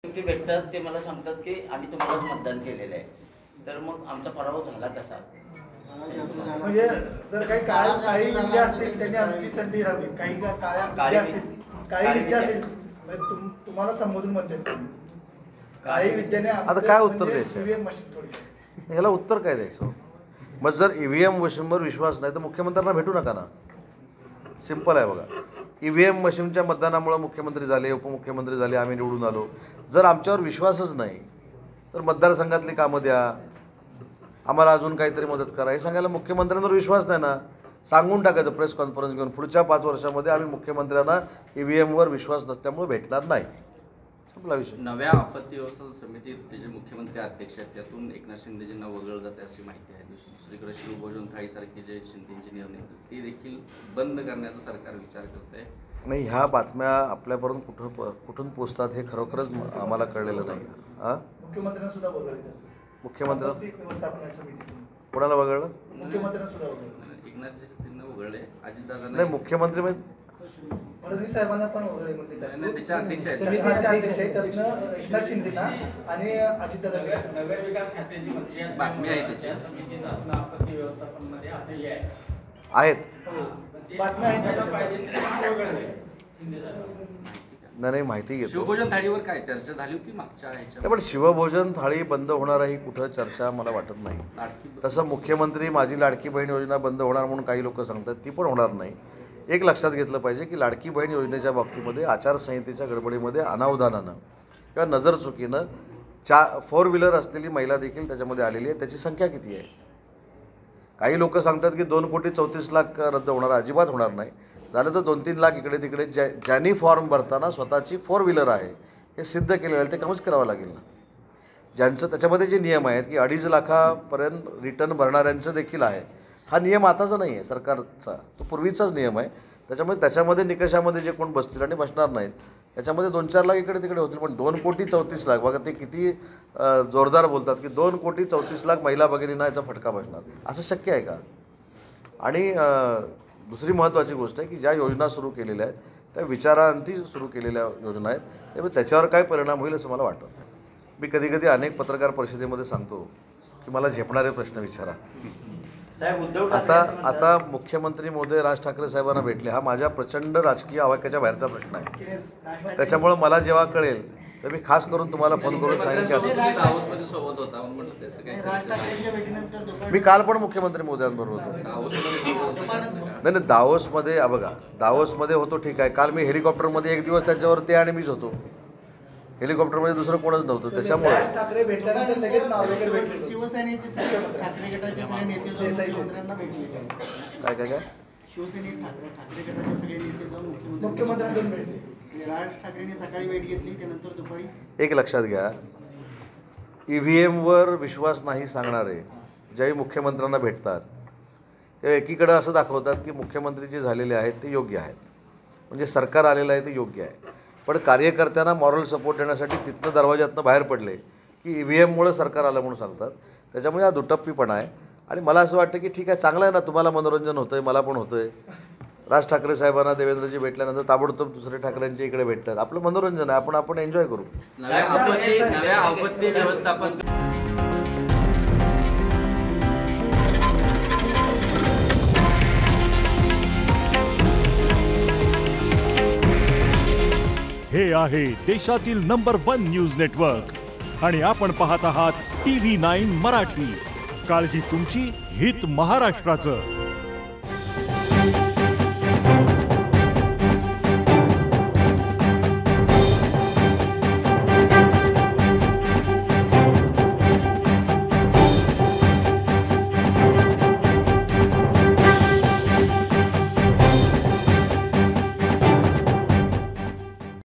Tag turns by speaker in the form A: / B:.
A: ते भेटतात ते मला सांगतात की आम्ही तुम्हालाच मतदान केलेलं आहे, तर मग आमचा पराभव झाला कसा?
B: म्हणजे जर काही काळी विद्या असतील त्यांनी आमची संधी राहावी, काही काळ्या असतील काळी विद्या असेल तुम्हाला संबोधून म्हणतात काळी विद्याने
C: आता काय उत्तर द्यायचं याला? उत्तर काय द्यायचं? मग जर ईव्हीएम मशीनवर विश्वास नाही तर मुख्यमंत्र्यांना भेटू नका ना. सिंपल आहे बघा. ईव्हीएम मशीनच्या मतदानामुळे मुख्यमंत्री झाले, उपमुख्यमंत्री झाले, आम्ही निवडून आलो. जर आमच्यावर विश्वासच नाही तर मतदारसंघातली कामं द्या, आम्हाला अजून काहीतरी मदत करा हे सांगायला मुख्यमंत्र्यांवर विश्वास नाही ना. सांगून टाकायचं प्रेस कॉन्फरन्स घेऊन पुढच्या 5 वर्षामध्ये आम्ही मुख्यमंत्र्यांना ईव्हीएमवर विश्वास नसल्यामुळे भेटणार नाही. संपला विषय.
D: नव्या आपत्ती व्यवस्थापन समितीत जे मुख्यमंत्री अध्यक्ष आहेत त्यातून एकनाथ शिंदेजींना वगळलं जाते अशी माहिती आहे. दुसरीकडे शिवभोजन थाळीसारखे जे शिंदेचे निर्णय ते देखील बंद करण्याचा सरकार विचार करत आहे.
C: नाही, ह्या बातम्या आपल्यापर्यंत कुठून पोचतात हे खरोखरच आम्हाला कळलेलं नाही.
B: मुख्यमंत्र्यांना सुद्धा वगळलं.
C: मुख्यमंत्री
B: व्यवस्थापन समिती
C: कोणाला वगळलं?
B: मुख्यमंत्र्यांना सुद्धा वगळलं.
D: एकनाथ शिंदेंना वगळले, अजितदादा
C: नाही. मुख्यमंत्री
B: फडणवीस साहेबांना पण वगळले म्हणते
D: त्याच्या अध्यक्ष आहेत.
B: एकनाथ शिंदेना आणि अजितदादा
E: नगर विकास खात्याची मंत्री
D: बातमी आहे त्याची
E: समितीत असणं आपत्ती व्यवस्थापनामध्ये असंही आहे.
C: आहेत.
B: बातम्या आहेत.
C: नाही, माहिती घेतो.
D: शिवभोजन थाळीवर काय चर्चा झाली होती मागच्या ह्याच्या?
C: पण शिवभोजन थाळी बंद होणार ही कुठं चर्चा मला वाटत नाही. तसं मुख्यमंत्री माझी लाडकी बहीण योजना बंद होणार म्हणून काही लोक सांगतात, ती पण होणार नाही. एक लक्षात घेतलं पाहिजे की लाडकी बहीण योजनेच्या बाबतीमध्ये आचारसंहितेच्या गडबडीमध्ये अनावधानानं किंवा नजरचुकीनं 4 व्हीलर असलेली महिला देखील त्याच्यामध्ये आलेली आहे. त्याची संख्या किती आहे? काही लोक सांगतात की 2,34,00,000 रद्द होणार. अजिबात होणार नाही. झालं तर 2-3 लाख इकडे तिकडे ज्यांनी फॉर्म भरताना स्वतःची 4 व्हीलर आहे हे सिद्ध केलेलं आहे ते कामच करावं लागेल ना. ज्यांचं त्याच्यामध्ये जे नियम आहेत की 2.5 लाखापर्यंत रिटर्न भरणाऱ्यांचं देखील आहे. हा नियम आताचा नाही आहे सरकारचा, तो पूर्वीचाच नियम आहे. त्याच्यामध्ये निकषामध्ये जे कोण बसतील आणि बसणार नाहीत त्याच्यामध्ये 2-4 लाख इकडे तिकडे होतील. पण 2,34,00,000 बघा ते किती जोरदार बोलतात की 2,34,00,000 महिला भगिनींना याचा फटका बसणार. असं शक्य आहे का? आणि दुसरी महत्त्वाची गोष्ट आहे की ज्या योजना सुरू केलेल्या आहेत त्या विचारांती सुरू केलेल्या योजना आहेत, त्यामुळे त्याच्यावर काय परिणाम होईल असं मला वाटत नाही. मी कधी अनेक पत्रकार परिषदेमध्ये सांगतो की मला झेपणारे प्रश्न विचारा. आता मुख्यमंत्री महोदय राज ठाकरे साहेबांना भेटले, हा माझ्या प्रचंड राजकीय आवाक्याच्या बाहेरचा प्रश्न आहे. त्याच्यामुळे मला जेव्हा कळेल तर मी खास करून तुम्हाला फोन करून सांगेन की मी काल पण मुख्यमंत्री महोदयांबरोबर होतो. नाही, दावोसमध्ये बघा, दावोसमध्ये होतो ठीक आहे. काल मी हेलिकॉप्टरमध्ये 1 दिवस त्यांच्यावर आणि मीच होतो. हेलिकॉप्टरमध्ये दुसरं कोणच नव्हतं. त्याच्यामुळे काय
F: शिवसेनेत ठाकरे गटाचे सगळे नेते जाऊन
B: मुख्यमंत्र्यांना भेटले.
F: राज ठाकरेंनी सकाळी भेट घेतली, त्यानंतर दुपारी.
C: एक लक्षात घ्या, ईव्हीएमवर विश्वास नाही सांगणारे ज्याही मुख्यमंत्र्यांना भेटतात ते एकीकडे असं दाखवतात की मुख्यमंत्री जे झालेले आहेत ते योग्य आहेत, म्हणजे सरकार आलेलं आहे ते योग्य आहे. पण कार्यकर्त्यांना मॉरल सपोर्ट देण्यासाठी तिथनं दरवाज्यातनं बाहेर पडले की ईव्हीएममुळे सरकार आलं म्हणून सांगतात. त्याच्यामुळे हा दुटप्पीपणा आहे. आणि मला असं वाटतं की ठीक आहे, चांगलं आहे ना, तुम्हाला मनोरंजन होतं आहे, मला पण होतं आहे. राज ठाकरे साहेबांना देवेंद्रजी भेटल्यानंतर ताबडतोब दुसरे ठाकरेंच्या इकडे भेटतात. आपलं मनोरंजन आहे, आपण एन्जॉय करू.
D: नव्या आपत्ती व्यवस्थापन
G: हे आहे देशातील नंबर 1 न्यूज नेटवर्क आणि आपण पाहत आहात TV9 मराठी. काळजी तुमची, हित महाराष्ट्राचं.